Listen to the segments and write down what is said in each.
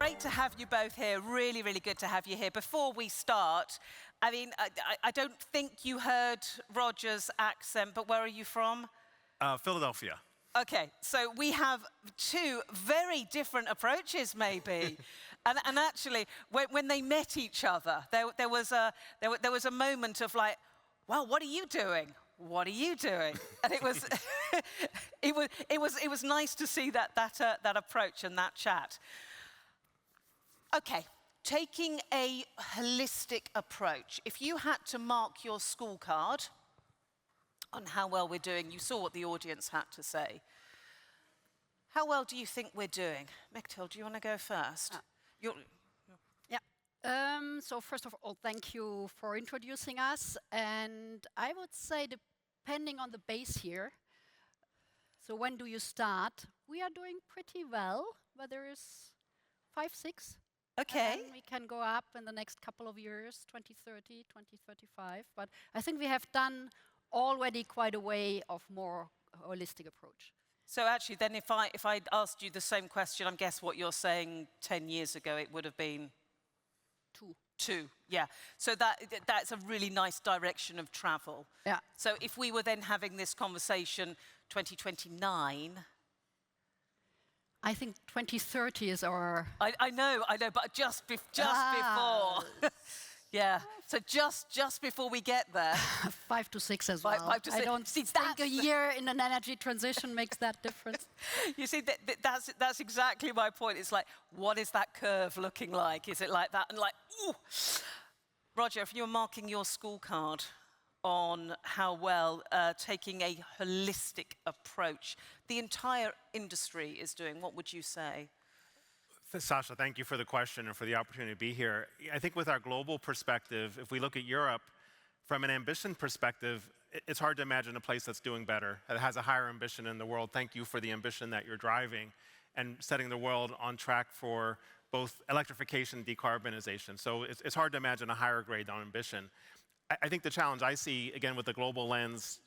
great to have you both here. Really, really good to have you here. Before we start, I mean, I don't think you heard Roger's accent, but where are you from? Philadelphia. Okay, so we have two very different approaches, maybe. and actually, when they met each other, there was a moment of like, well, what are you doing? What are you doing? And it was, it was nice to see that approach and that chat. Okay, taking a holistic approach. If you had to mark your scorecard on how well we're doing, you saw what the audience had to say. How well do you think we're doing? Mechthild, do you want to go first? So first of all, thank you for introducing us. And I would say, depending on the base here, so when do you start? We are doing pretty well, but there is 5, 6. Okay. And we can go up in the next couple of years, 2030, 2035. But I think we have done already quite a way of more holistic approach. So actually, then if I asked you the same question, I guess what you're saying 10 years ago, it would have been? 2. 2, yeah. So that's a really nice direction of travel. Yeah. So if we were then having this conversation 2029... I think 2030 is our... I know, but just before. Yeah, so just before we get there. 5 to 6 as well. 5 to 6. I don't think a year in an energy transition makes that difference. You see, that's exactly my point. It's like, what is that curve looking like? Is it like that? And like, ooh. Roger, if you were marking your scorecard on how well taking a holistic approach the entire industry is doing, what would you say? Sasha, thank you for the question and for the opportunity to be here. I think with our global perspective, if we look at Europe, from an ambition perspective, it's hard to imagine a place that's doing better, that has a higher ambition in the world. Thank you for the ambition that you're driving and setting the world on track for both electrification and decarbonisation. So it's hard to imagine a higher grade on ambition. I think the challenge I see, again, with the global lens,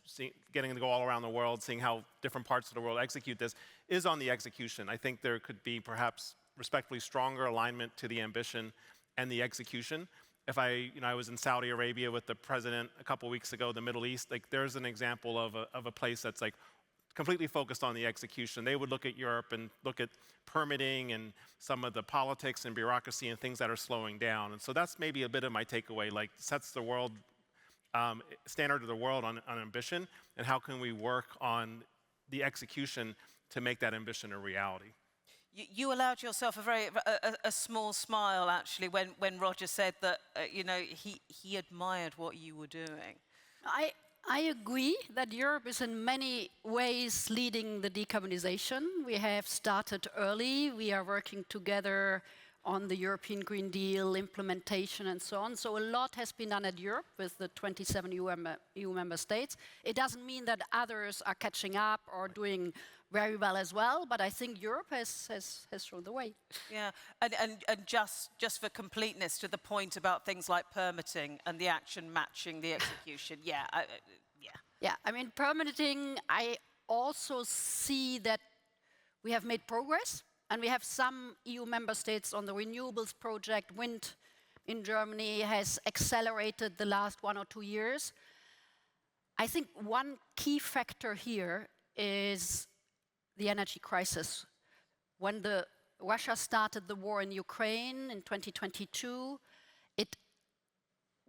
getting to go all around the world, seeing how different parts of the world execute this, is on the execution. I think there could be perhaps respectfully stronger alignment to the ambition and the execution. If I was in Saudi Arabia with the president a couple weeks ago, the Middle East, like there's an example of a place that's like completely focused on the execution. They would look at Europe and look at permitting and some of the politics and bureaucracy and things that are slowing down. And so that's maybe a bit of my takeaway, like sets the world standard of the world on ambition, and how can we work on the execution to make that ambition a reality. You allowed yourself a small smile, actually, when Roger said that he admired what you were doing. I agree that Europe is in many ways leading the decarbonisation. We have started early. We are working together on the European Green Deal implementation and so on. So a lot has been done at Europe with the 27 EU member states. It doesn't mean that others are catching up or doing very well as well, but I think Europe has shown the way. Yeah, and just for completeness, to the point about things like permitting and the action matching the execution, yeah. Yeah, I mean, permitting, I also see that we have made progress. And we have some EU member states on the renewables project. Wind in Germany has accelerated the last 1 or 2 years. I think one key factor here is the energy crisis. When Russia started the war in Ukraine in 2022, it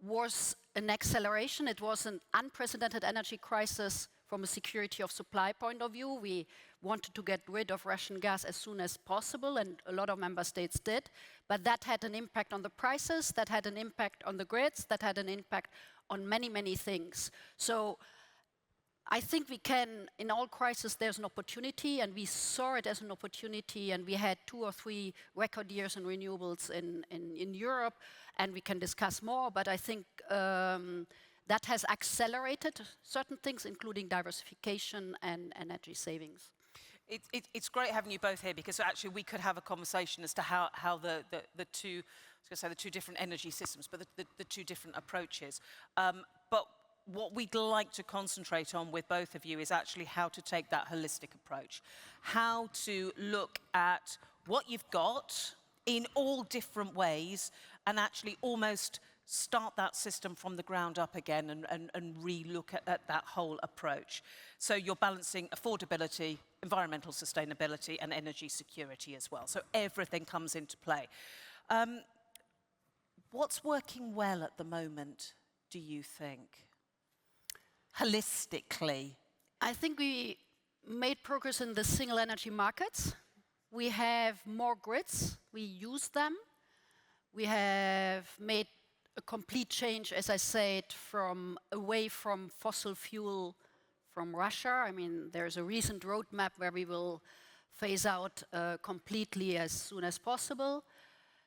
was an acceleration. It was an unprecedented energy crisis from a security of supply point of view. We wanted to get rid of Russian gas as soon as possible, and a lot of member states did. But that had an impact on the prices, that had an impact on the grids, that had an impact on many, many things. So I think we can, in all crises, there's an opportunity, and we saw it as an opportunity, and we had 2 or 3 record years in renewables in Europe, and we can discuss more, but I think that has accelerated certain things, including diversification and energy savings. It's great having you both here, because actually we could have a conversation as to how the two, I was going to say the 2 different energy systems, but the 2 different approaches. But what we'd like to concentrate on with both of you is actually how to take that holistic approach, how to look at what you've got in all different ways and actually almost start that system from the ground up again and re-look at that whole approach. So you're balancing affordability, environmental sustainability and energy security as well. So everything comes into play. What's working well at the moment, do you think? Holistically. I think we made progress in the single energy markets. We have more grids, we use them. We have made a complete change, as I said, away from fossil fuel from Russia. I mean, there's a recent roadmap where we will phase out completely as soon as possible.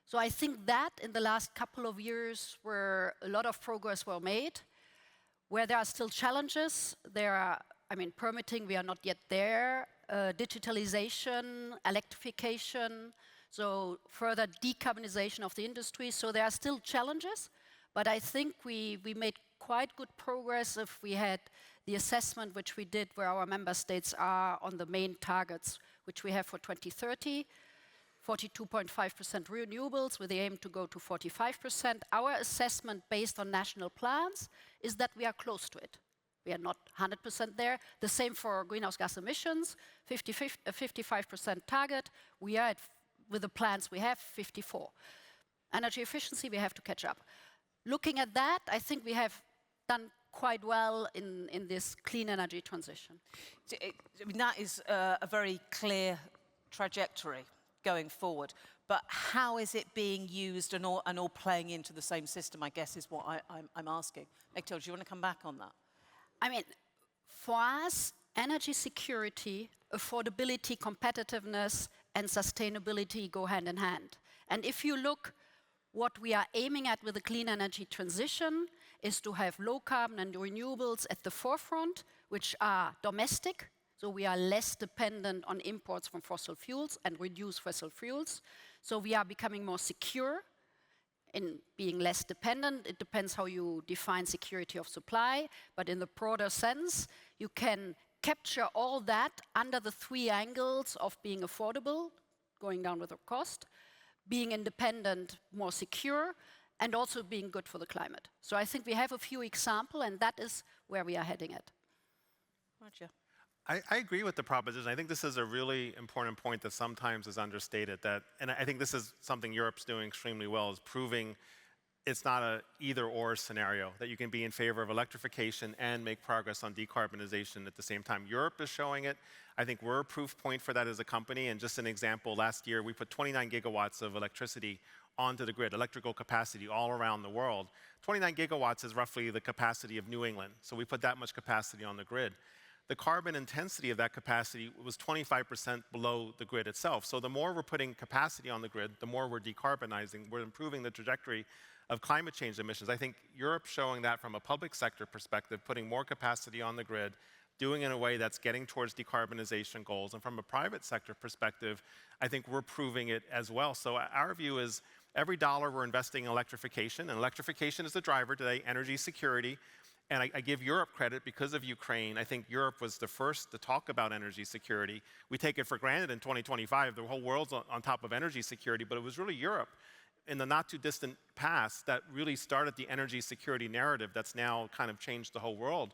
So I think that in the last couple of years where a lot of progress were made, where there are still challenges, permitting, we are not yet there, digitalization, electrification, so further decarbonisation of the industry. So there are still challenges, but I think we made quite good progress if we had the assessment which we did where our member states are on the main targets which we have for 2030, 42.5% renewables with the aim to go to 45%. Our assessment based on national plans is that we are close to it. We are not 100% there. The same for greenhouse gas emissions, 55% target. We are with the plans we have, 54. Energy efficiency, we have to catch up. Looking at that, I think we have done quite well in this clean energy transition. That is a very clear trajectory going forward. But how is it being used and all playing into the same system, I guess, is what I'm asking. Mechthild, do you want to come back on that? I mean, for us, energy security, affordability, competitiveness, and sustainability go hand in hand. And if you look, what we are aiming at with the clean energy transition is to have low carbon and renewables at the forefront, which are domestic, so we are less dependent on imports from fossil fuels and reduce fossil fuels. So we are becoming more secure in being less dependent. It depends how you define security of supply, but in the broader sense, you can capture all that under the three angles of being affordable, going down with the cost, being independent, more secure, and also being good for the climate. So I think we have a few examples, and that is where we are heading at. Roger. I agree with the proposition. I think this is a really important point that sometimes is understated. And I think this is something Europe's doing extremely well, is proving it's not an either-or scenario, that you can be in favor of electrification and make progress on decarbonization at the same time. Europe is showing it. I think we're a proof point for that as a company. And just an example, last year we put 29 gigawatts of electricity onto the grid, electrical capacity all around the world. 29 gigawatts is roughly the capacity of New England. So we put that much capacity on the grid. The carbon intensity of that capacity was 25% below the grid itself. So the more we're putting capacity on the grid, the more we're decarbonizing, we're improving the trajectory of climate change emissions. I think Europe's showing that from a public sector perspective, putting more capacity on the grid, doing it in a way that's getting towards decarbonization goals. And from a private sector perspective, I think we're proving it as well. So our view is every dollar we're investing in electrification, and electrification is the driver today, energy security. And I give Europe credit because of Ukraine. I think Europe was the first to talk about energy security. We take it for granted in 2025. The whole world's on top of energy security, but it was really Europe in the not too distant past that really started the energy security narrative that's now kind of changed the whole world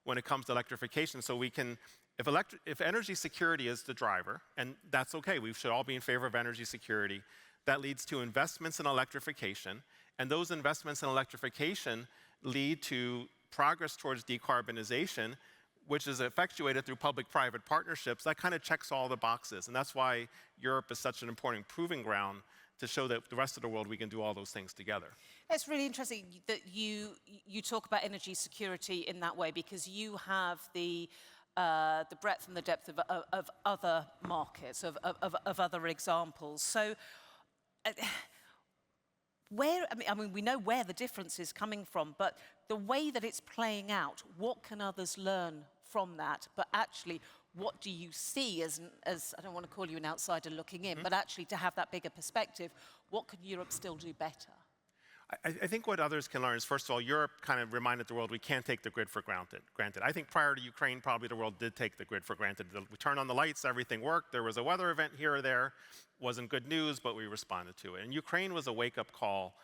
when it comes to electrification. So we can, if energy security is the driver, and that's okay, we should all be in favor of energy security, that leads to investments in electrification, and those investments in electrification lead to progress towards decarbonization, which is effectuated through public-private partnerships. That kind of checks all the boxes. And that's why Europe is such an important proving ground to show that the rest of the world, we can do all those things together. It's really interesting that you talk about energy security in that way, because you have the breadth and the depth of other markets, of other examples. So we know where the difference is coming from, but the way that it's playing out, what can others learn from that? But actually, what do you see as I don't want to call you an outsider looking in, but actually to have that bigger perspective, what could Europe still do better? I think what others can learn is, first of all, Europe kind of reminded the world we can't take the grid for granted. I think prior to Ukraine, probably the world did take the grid for granted. We turned on the lights, everything worked. There was a weather event here or there. Wasn't good news, but we responded to it. And Ukraine was a wake-up call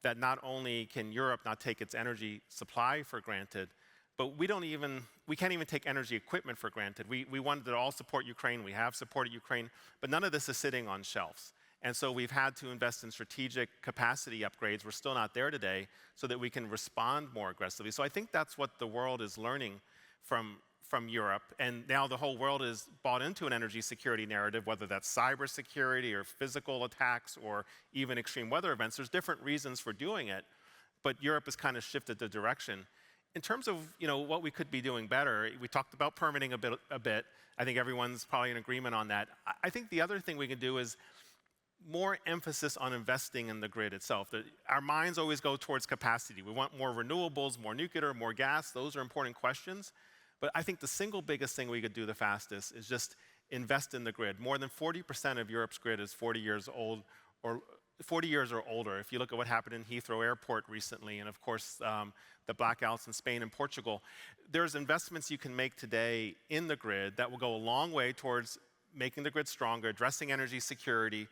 that not only can Europe not take its energy supply for granted, but we can't even take energy equipment for granted. We wanted to all support Ukraine. We have supported Ukraine, but none of this is sitting on shelves. And so we've had to invest in strategic capacity upgrades. We're still not there today, so that we can respond more aggressively. So I think that's what the world is learning from Europe. And now the whole world is bought into an energy security narrative, whether that's cybersecurity or physical attacks or even extreme weather events. There's different reasons for doing it, but Europe has kind of shifted the direction. In terms of what we could be doing better, we talked about permitting a bit. I think everyone's probably in agreement on that. I think the other thing we can do is more emphasis on investing in the grid itself. Our minds always go towards capacity. We want more renewables, more nuclear, more gas. Those are important questions. But I think the single biggest thing we could do the fastest is just invest in the grid. More than 40% of Europe's grid is 40 years old or 40 years or older. If you look at what happened in Heathrow Airport recently, and of course the blackouts in Spain and Portugal, there's investments you can make today in the grid that will go a long way towards making the grid stronger, addressing energy security,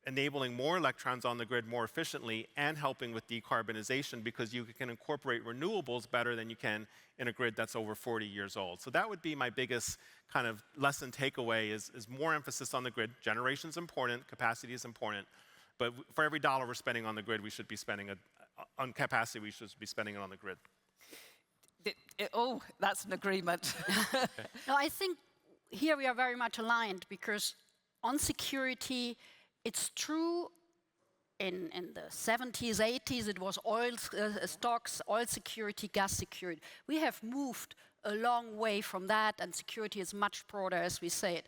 enabling more electrons on the grid more efficiently, and helping with decarbonization, because you can incorporate renewables better than you can in a grid that's over 40 years old. So that would be my biggest kind of lesson takeaway is more emphasis on the grid. Generation's important, capacity is important, but for every dollar we're spending on the grid, we should be spending on capacity, we should be spending it on the grid. Oh, that's an agreement. No, I think here we are very much aligned, because on security, it's true in the 70s, 80s, it was oil stocks, oil security, gas security. We have moved a long way from that, and security is much broader, as we say it.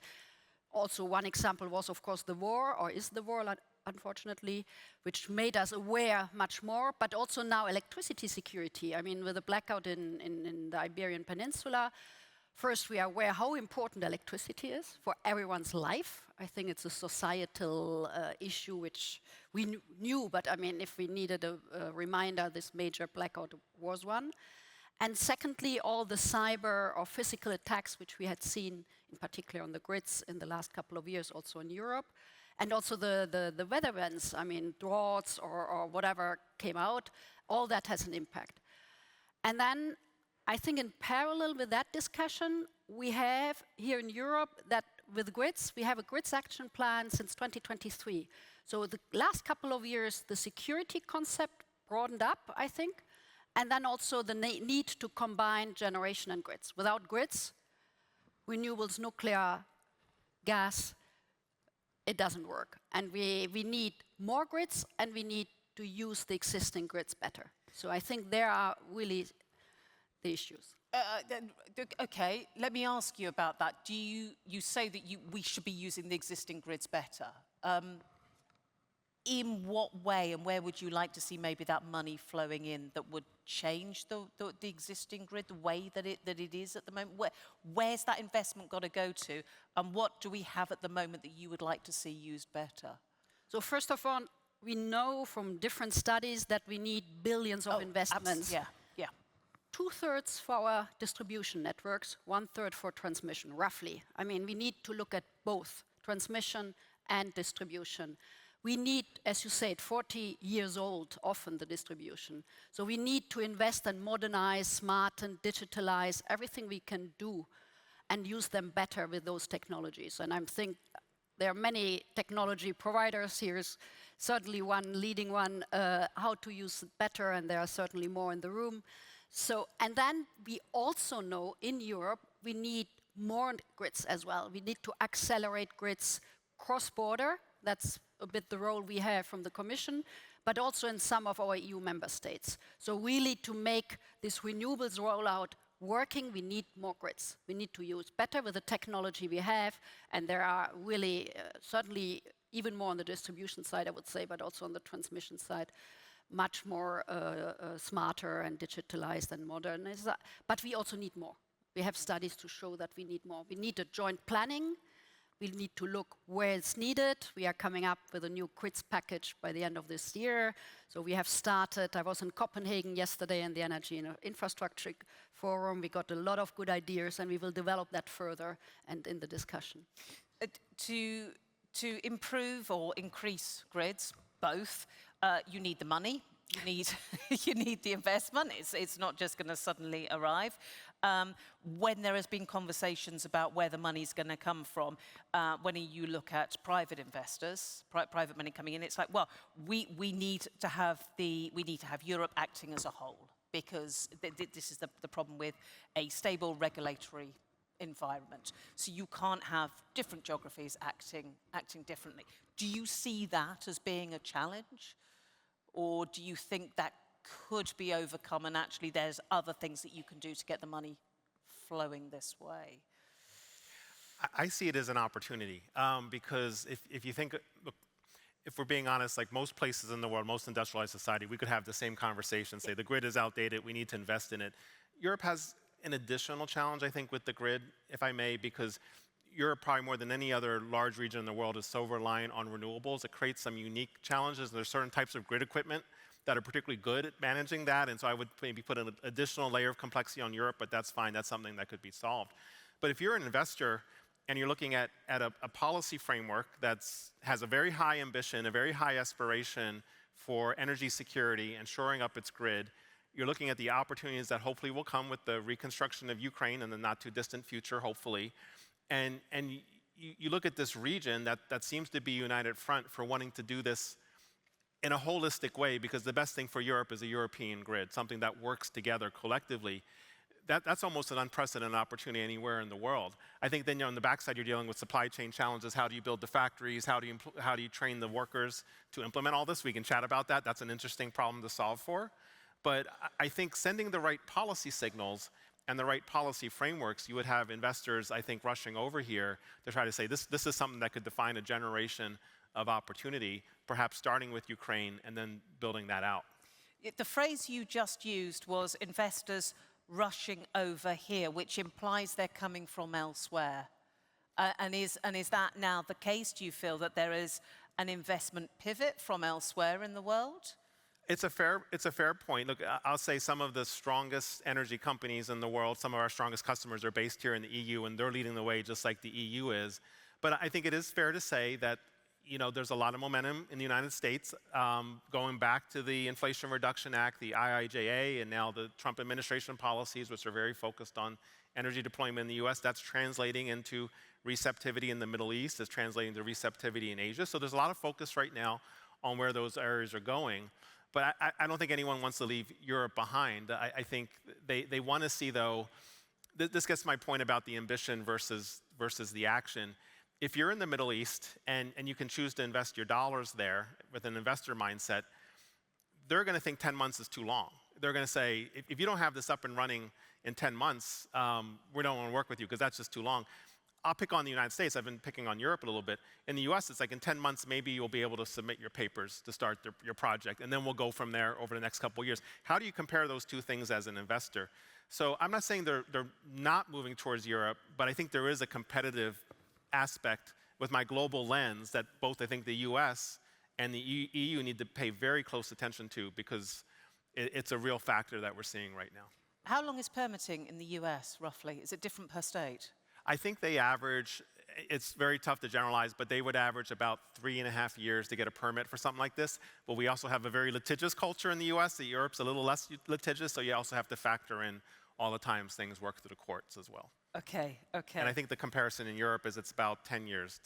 Also, one example was, of course, the war, or is the war, unfortunately, which made us aware much more, but also now electricity security. I mean, with the blackout in the Iberian Peninsula, first, we are aware how important electricity is for everyone's life. I think it's a societal issue which we knew, but I mean, if we needed a reminder, this major blackout was one. And secondly, all the cyber or physical attacks which we had seen, in particular on the grids in the last couple of years, also in Europe. And also the weather events, I mean, droughts or whatever came out, all that has an impact. And then I think in parallel with that discussion, we have here in Europe that with grids, we have a grids action plan since 2023. So the last couple of years, the security concept broadened up, I think, and then also the need to combine generation and grids. Without grids, renewables, nuclear, gas, it doesn't work. And we need more grids, and we need to use the existing grids better. So I think there are really the issues. Okay, let me ask you about that. Do you say that we should be using the existing grids better? In what way, and where would you like to see maybe that money flowing in that would change the existing grid, the way that it is at the moment? Where's that investment got to go to, and what do we have at the moment that you would like to see used better? So first of all, we know from different studies that we need billions of investments. Yeah. 2/3 for our distribution networks, 1/3 for transmission, roughly. I mean, we need to look at both transmission and distribution. We need, as you said, 40 years old, often the distribution. So we need to invest and modernize, smarten, digitalize everything we can do and use them better with those technologies. And I think there are many technology providers. Here's certainly one leading one, how to use it better, and there are certainly more in the room. So, and then we also know in Europe we need more grids as well. We need to accelerate grids cross-border. That's a bit the role we have from the Commission, but also in some of our EU member states. So really to make this renewables rollout working, we need more grids. We need to use better with the technology we have, and there are really certainly even more on the distribution side, I would say, but also on the transmission side, much more smarter and digitalized and modern. But we also need more. We have studies to show that we need more. We need a joint planning We need to look where it's needed. We are coming up with a new grids package by the end of this year. So we have started. I was in Copenhagen yesterday in the Energy and Infrastructure Forum. We got a lot of good ideas, and we will develop that further and in the discussion. To improve or increase grids, both, you need the money. You need the investment. It's not just going to suddenly arrive. When there has been conversations about where the money's going to come from, when you look at private investors, private money coming in, it's like, well, we need to have Europe acting as a whole, because this is the problem with a stable regulatory environment. So you can't have different geographies acting differently. Do you see that as being a challenge? Or do you think that could be overcome and actually there's other things that you can do to get the money flowing this way? I see it as an opportunity because if you think, look, if we're being honest, like most places in the world, most industrialized society, we could have the same conversation, say the grid is outdated, we need to invest in it. Europe has an additional challenge, I think, with the grid, if I may, because Europe, probably more than any other large region in the world, is so reliant on renewables. It creates some unique challenges. There's certain types of grid equipment that are particularly good at managing that, and so I would maybe put an additional layer of complexity on Europe, but that's fine. That's something that could be solved. But if you're an investor and you're looking at a policy framework that has a very high ambition, a very high aspiration for energy security and shoring up its grid, you're looking at the opportunities that hopefully will come with the reconstruction of Ukraine in the not too distant future, hopefully. And you look at this region that seems to be united front for wanting to do this in a holistic way, because the best thing for Europe is a European grid, something that works together collectively. That's almost an unprecedented opportunity anywhere in the world. I think then on the backside you're dealing with supply chain challenges. How do you build the factories? How do you train the workers to implement all this? We can chat about that. That's an interesting problem to solve for. But I think sending the right policy signals and the right policy frameworks, you would have investors, I think, rushing over here to try to say this is something that could define a generation of opportunity, perhaps starting with Ukraine and then building that out. The phrase you just used was investors rushing over here, which implies they're coming from elsewhere. And is that now the case? Do you feel that there is an investment pivot from elsewhere in the world? It's a fair point. Look, I'll say some of the strongest energy companies in the world, some of our strongest customers are based here in the EU, and they're leading the way just like the EU is. But I think it is fair to say that there's a lot of momentum in the United States, going back to the Inflation Reduction Act, the IIJA, and now the Trump administration policies, which are very focused on energy deployment in the US. That's translating into receptivity in the Middle East. It's translating to receptivity in Asia. So there's a lot of focus right now on where those areas are going. But I don't think anyone wants to leave Europe behind. I think they want to see, though, this gets to my point about the ambition versus the action. If you're in the Middle East and you can choose to invest your dollars there with an investor mindset, they're going to think 10 months is too long. They're going to say, if you don't have this up and running in 10 months, we don't want to work with you because that's just too long. I'll pick on the United States. I've been picking on Europe a little bit. In the US, it's like in 10 months, maybe you'll be able to submit your papers to start your project, and then we'll go from there over the next couple of years. How do you compare those two things as an investor? So I'm not saying they're not moving towards Europe, but I think there is a competitive aspect with my global lens that both I think the US and the EU need to pay very close attention to, because it's a real factor that we're seeing right now. How long is permitting in the US, roughly? Is it different per state? I think they average, it's very tough to generalize, but they would average about 3.5 years to get a permit for something like this. But we also have a very litigious culture in the US. Europe's a little less litigious, so you also have to factor in all the times things work through the courts as well. Okay. And I think the comparison in Europe is it's about 10 years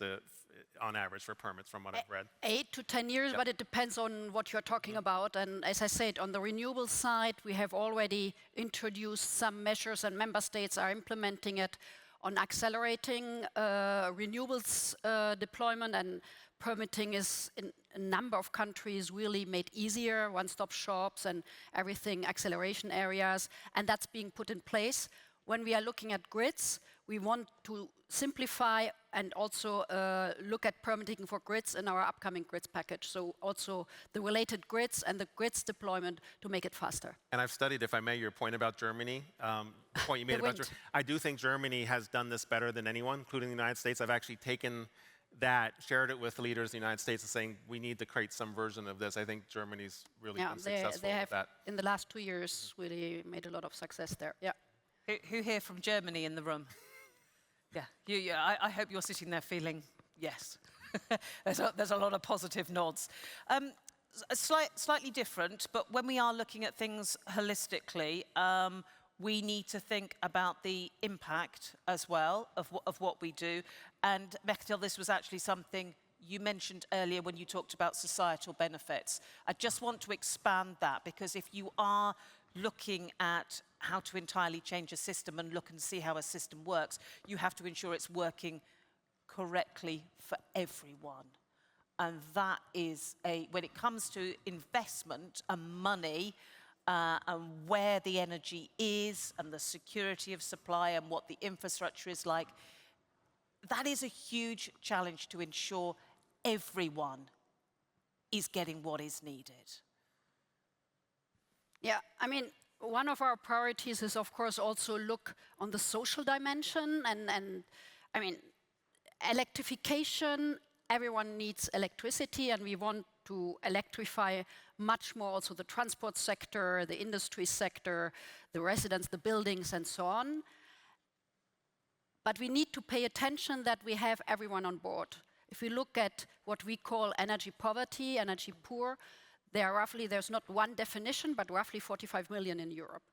on average for permits from what I've read. 8 to 10 years, yep. But it depends on what you're talking about. And as I said, on the renewable side, we have already introduced some measures, and member states are implementing it on accelerating renewables deployment, and permitting is in a number of countries really made easier, one-stop shops and everything, acceleration areas, and that's being put in place. when we are looking at grids, we want to simplify and also look at permitting for grids in our upcoming grids package. So also the related grids and the grids deployment to make it faster. And I've studied, if I may, your point about Germany, the point you made about Germany. I do think Germany has done this better than anyone, including the United States. I've actually taken that, shared it with leaders in the United States and saying, we need to create some version of this. I think Germany's really been successful they have, with that. in the last 2 years, really made a lot of success there. Yeah. Who here from Germany in the room? Yeah, I hope you're sitting there feeling, yes. there's a lot of positive nods. Slightly different, but when we are looking at things holistically, we need to think about the impact as well of what we do. And Mechthild, this was actually something you mentioned earlier when you talked about societal benefits. I just want to expand that, because if you are looking at how to entirely change a system and look and see how a system works, you have to ensure it's working correctly for everyone. And that is when it comes to investment and money, and where the energy is and the security of supply and what the infrastructure is like, that is a huge challenge to ensure everyone is getting what is needed. Yeah, I mean, one of our priorities is, of course, also look on the social dimension. And I mean, electrification, everyone needs electricity, and we want to electrify much more also the transport sector, the industry sector, the residents, the buildings, and so on. But we need to pay attention that we have everyone on board. If we look at what we call energy poverty, energy poor, there's not one definition, but roughly 45 million in Europe.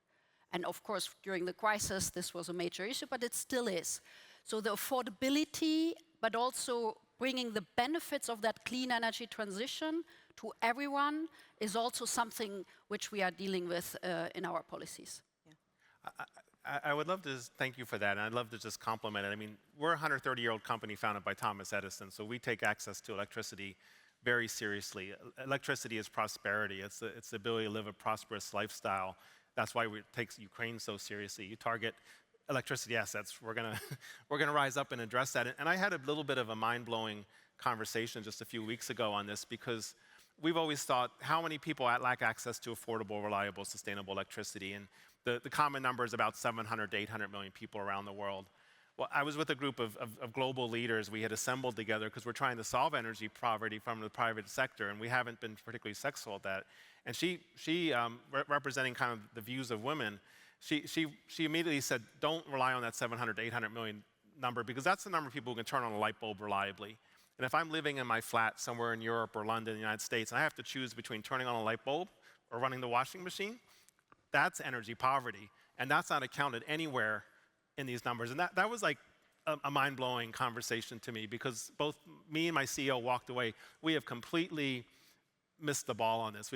And of course, during the crisis, this was a major issue, but it still is. So the affordability, but also bringing the benefits of that clean energy transition to everyone is also something which we are dealing with in our policies. Yeah. I would love to thank you for that, and I'd love to just compliment it. I mean, we're a 130-year-old company founded by Thomas Edison, so we take access to electricity very seriously. Electricity is prosperity. It's the ability to live a prosperous lifestyle. That's why it takes Ukraine so seriously. You target electricity assets, we're gonna rise up and address that. And I had a little bit of a mind-blowing conversation just a few weeks ago on this, because we've always thought, how many people lack access to affordable, reliable, sustainable electricity? And the common number is about 700 to 800 million people around the world. Well, I was with a group of global leaders. We had assembled together because we're trying to solve energy poverty from the private sector, and we haven't been particularly successful at that. And she representing kind of the views of women, she immediately said, don't rely on that 700 to 800 million number, because that's the number of people who can turn on a light bulb reliably. And if I'm living in my flat somewhere in Europe or London, the United States, and I have to choose between turning on a light bulb or running the washing machine, that's energy poverty. And that's not accounted anywhere in these numbers. And that was like a mind-blowing conversation to me, because both me and my CEO walked away. We have completely missed the ball on this.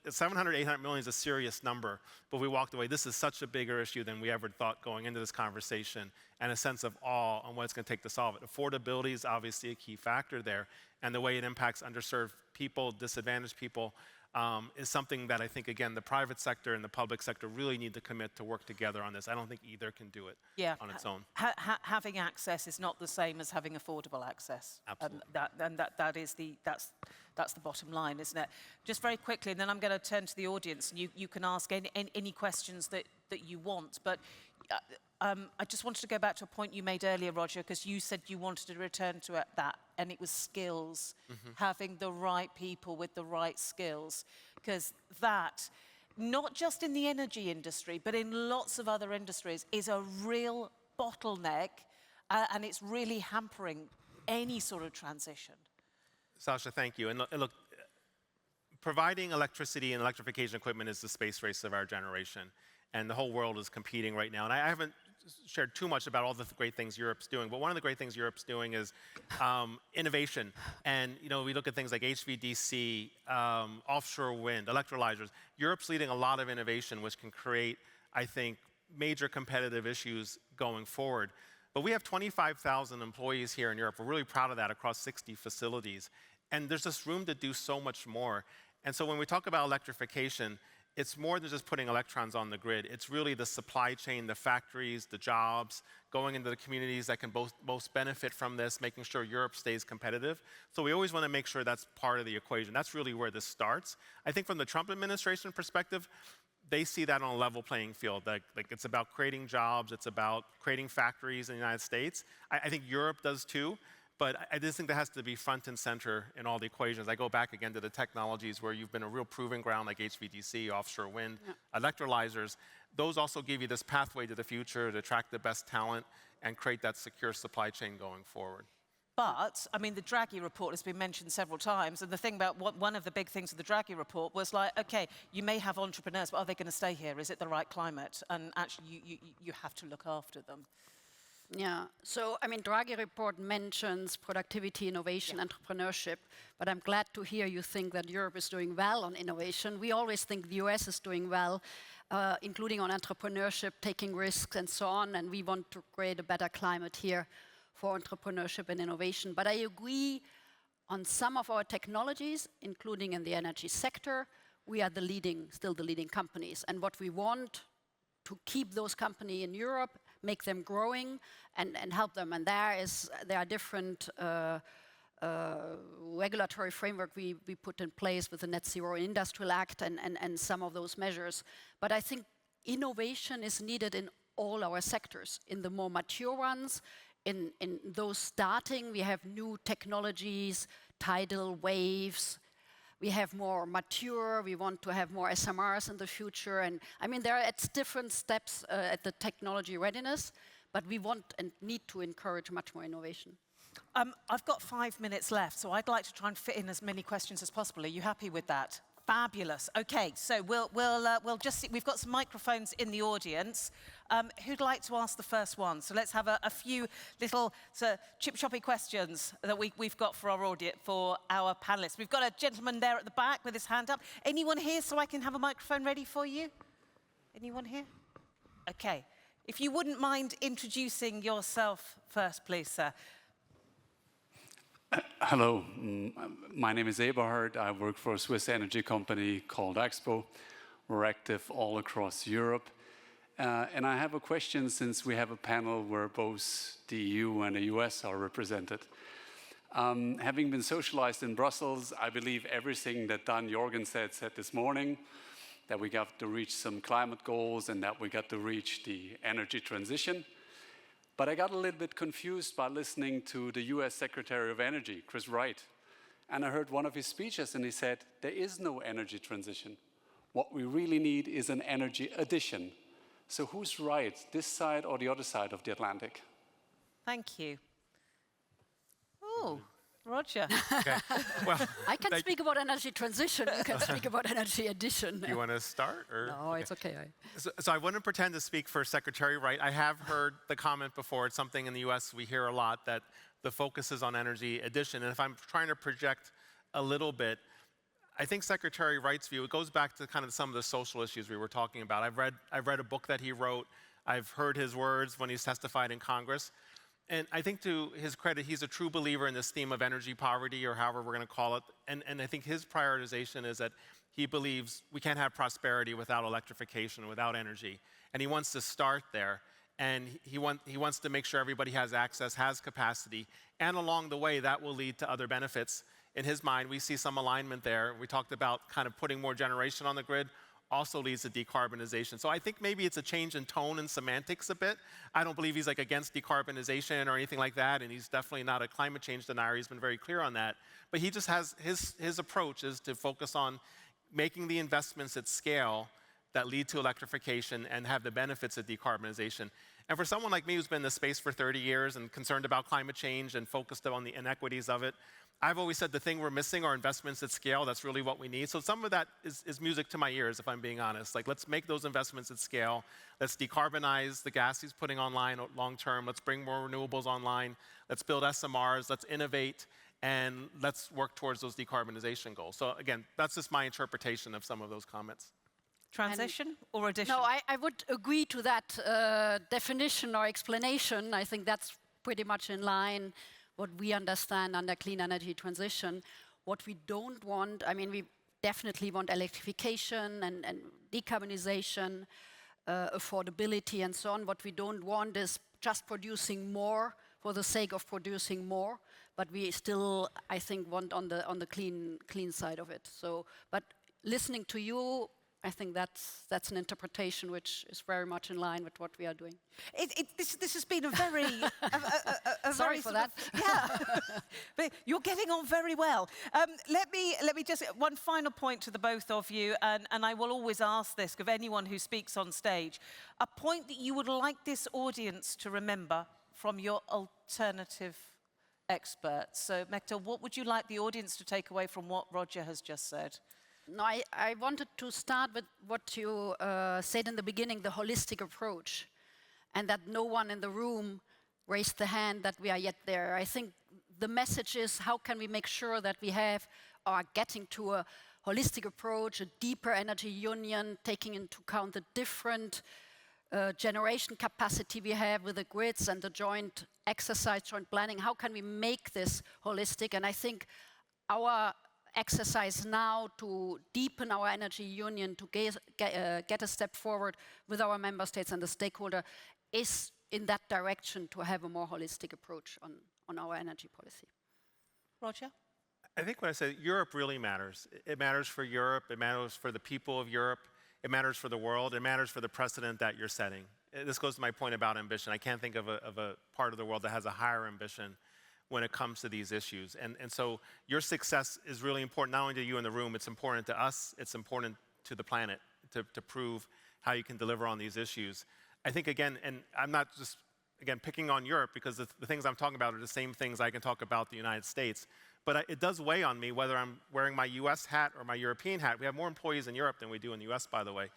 700, 800 million is a serious number, but we walked away. This is such a bigger issue than we ever thought going into this conversation, and a sense of awe on what it's going to take to solve it. Affordability is obviously a key factor there, and the way it impacts underserved people, disadvantaged people, is something that I think, again, the private sector and the public sector really need to commit to work together on this. I don't think either can do it on its own. Having access is not the same as having affordable access. Absolutely. And that's the bottom line, isn't it? Just very quickly, and then I'm going to turn to the audience, and you can ask any questions that you want. But I just wanted to go back to a point you made earlier, Roger, because you said you wanted to return to that, and it was skills, having the right people with the right skills, because that, not just in the energy industry, but in lots of other industries, is a real bottleneck, and it's really hampering any sort of transition. Sasha, thank you. And look, providing electricity and electrification equipment is the space race of our generation, and the whole world is competing right now. And I haven't shared too much about all the great things Europe's doing, but one of the great things Europe's doing is innovation. And we look at things like HVDC, offshore wind, electrolyzers. Europe's leading a lot of innovation, which can create, I think, major competitive issues going forward. But we have 25,000 employees here in Europe. We're really proud of that, across 60 facilities. And there's just room to do so much more. And so when we talk about electrification, it's more than just putting electrons on the grid. It's really the supply chain, the factories, the jobs, going into the communities that can both benefit from this, making sure Europe stays competitive. So we always want to make sure that's part of the equation. That's really where this starts. I think from the Trump administration perspective, they see that on a level playing field. Like it's about creating jobs, it's about creating factories in the United States. I think Europe does too. But I just think that has to be front and center in all the equations. I go back again to the technologies where you've been a real proving ground like HVDC, offshore wind, electrolyzers. Those also give you this pathway to the future to attract the best talent and create that secure supply chain going forward. But, I mean, the Draghi report has been mentioned several times, and the thing about one of the big things of the Draghi report was like, okay, you may have entrepreneurs, but are they going to stay here? Is it the right climate? And actually, you have to look after them. Yeah, so I mean, Draghi report mentions productivity, innovation, entrepreneurship, but I'm glad to hear you think that Europe is doing well on innovation. We always think the US is doing well, including on entrepreneurship, taking risks and so on, and we want to create a better climate here for entrepreneurship and innovation. But I agree on some of our technologies, including in the energy sector, we are still the leading companies. And what we want to keep those companies in Europe, make them growing and help them. And there are different regulatory framework we put in place with the Net Zero Industrial Act and some of those measures. But I think innovation is needed in all our sectors. In the more mature ones, in those starting, we have new technologies, tidal waves. We have more mature, we want to have more SMRs in the future. And I mean, there are at different steps at the technology readiness, but we want and need to encourage much more innovation. I've got 5 minutes left, so I'd like to try and fit in as many questions as possible. Are you happy with that? Fabulous. Okay, so we'll just see. We've got some microphones in the audience. Who'd like to ask the first one? So let's have a few little chip-choppy questions that we've got for our audience, for our panelists. We've got a gentleman there at the back with his hand up. Anyone here so I can have a microphone ready for you? Anyone here? Okay. If you wouldn't mind introducing yourself first, please, sir. Hello, my name is Eberhard. I work for a Swiss energy company called Expo. We're active all across Europe. And I have a question, since we have a panel where both the EU and the US are represented. Having been socialized in Brussels, I believe everything that Dan Jorgen said this morning, that we got to reach some climate goals and that we got to reach the energy transition. But I got a little bit confused by listening to the US Secretary of Energy, Chris Wright. And I heard one of his speeches and he said, there is no energy transition. What we really need is an energy addition. So who's right, this side or the other side of the Atlantic? Thank you. Oh, Roger. Okay. Well, I can speak about energy transition, you can speak about energy addition. you want to start? Or? No, it's okay. So I wouldn't pretend to speak for Secretary Wright. I have heard the comment before. It's something in the US we hear a lot, that the focus is on energy addition. And if I'm trying to project a little bit, I think Secretary Wright's view, it goes back to kind of some of the social issues we were talking about. I've read a book that he wrote. I've heard his words when he's testified in Congress. And I think, to his credit, he's a true believer in this theme of energy poverty, or however we're going to call it. And I think his prioritization is that he believes we can't have prosperity without electrification, without energy. And he wants to start there. And he wants to make sure everybody has access, has capacity. And along the way, that will lead to other benefits. In his mind, we see some alignment there. We talked about kind of putting more generation on the grid. Also leads to decarbonisation. So I think maybe it's a change in tone and semantics a bit. I don't believe he's like against decarbonisation or anything like that, and he's definitely not a climate change denier. He's been very clear on that. But he just has, his approach is to focus on making the investments at scale that lead to electrification and have the benefits of decarbonisation. And for someone like me who's been in this space for 30 years and concerned about climate change and focused on the inequities of it, I've always said the thing we're missing are investments at scale. That's really what we need. So some of that is music to my ears, if I'm being honest. Like, let's make those investments at scale. Let's decarbonize the gas he's putting online long term. Let's bring more renewables online. Let's build SMRs. Let's innovate. And let's work towards those decarbonization goals. So again, that's just my interpretation of some of those comments. Transition or addition? No, I would agree to that definition or explanation. I think that's pretty much in line what we understand under clean energy transition. What we don't want, I mean, we definitely want electrification and decarbonisation, affordability and so on. What we don't want is just producing more for the sake of producing more, but we still, I think, want on the clean side of it. So, but listening to you, I think that's an interpretation which is very much in line with what we are doing. This has been a very... Sorry for that. Yeah, but you're getting on very well. Let me just, one final point to the both of you, and I will always ask this of anyone who speaks on stage, a point that you would like this audience to remember from your alternative experts. So, Mechthild, what would you like the audience to take away from what Roger has just said? No, I wanted to start with what you said in the beginning, the holistic approach, and that no one in the room raised the hand that we are yet there. I think the message is, how can we make sure that we are getting to a holistic approach, a deeper energy union, taking into account the different generation capacity we have with the grids and the joint exercise, joint planning. How can we make this holistic? And I think our exercise now to deepen our energy union, to get a step forward with our member states and the stakeholder, is in that direction, to have a more holistic approach on our energy policy. Roger? I think when I say Europe really matters. It matters for Europe, it matters for the people of Europe, it matters for the world, it matters for the precedent that you're setting. This goes to my point about ambition. I can't think of a part of the world that has a higher ambition when it comes to these issues. And so your success is really important, not only to you in the room, it's important to us, it's important to the planet to prove how you can deliver on these issues. I think, again, and I'm not just, again, picking on Europe, because the things I'm talking about are the same things I can talk about the United States, but it does weigh on me whether I'm wearing my US hat or my European hat. We have more employees in Europe than we do in the US, by the way.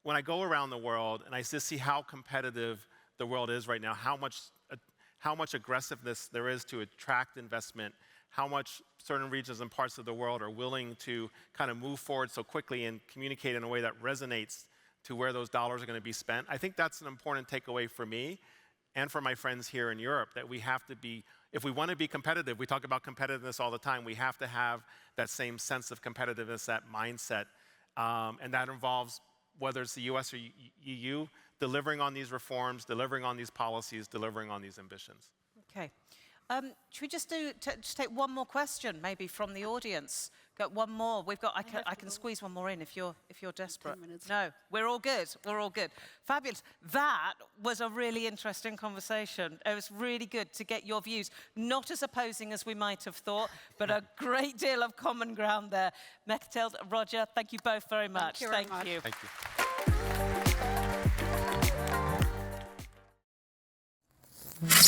When I go around the world and I just see how competitive the world is right now, how much aggressiveness there is to attract investment, how much certain regions and parts of the world are willing to kind of move forward so quickly and communicate in a way that resonates to where those dollars are going to be spent. I think that's an important takeaway for me and for my friends here in Europe, that we have to be, if we want to be competitive, we talk about competitiveness all the time, we have to have that same sense of competitiveness, that mindset, and that involves, whether it's the US or EU, delivering on these reforms, delivering on these policies, delivering on these ambitions. Okay. Should we just take one more question, maybe from the audience? Got one more. We've got. I can squeeze one more in if you're desperate. 10 minutes. No, we're all good. We're all good. Fabulous. That was a really interesting conversation. It was really good to get your views, not as opposing as we might have thought, but a great deal of common ground there. Mechthild, Roger, thank you both very much. Thank you very much. Thank you.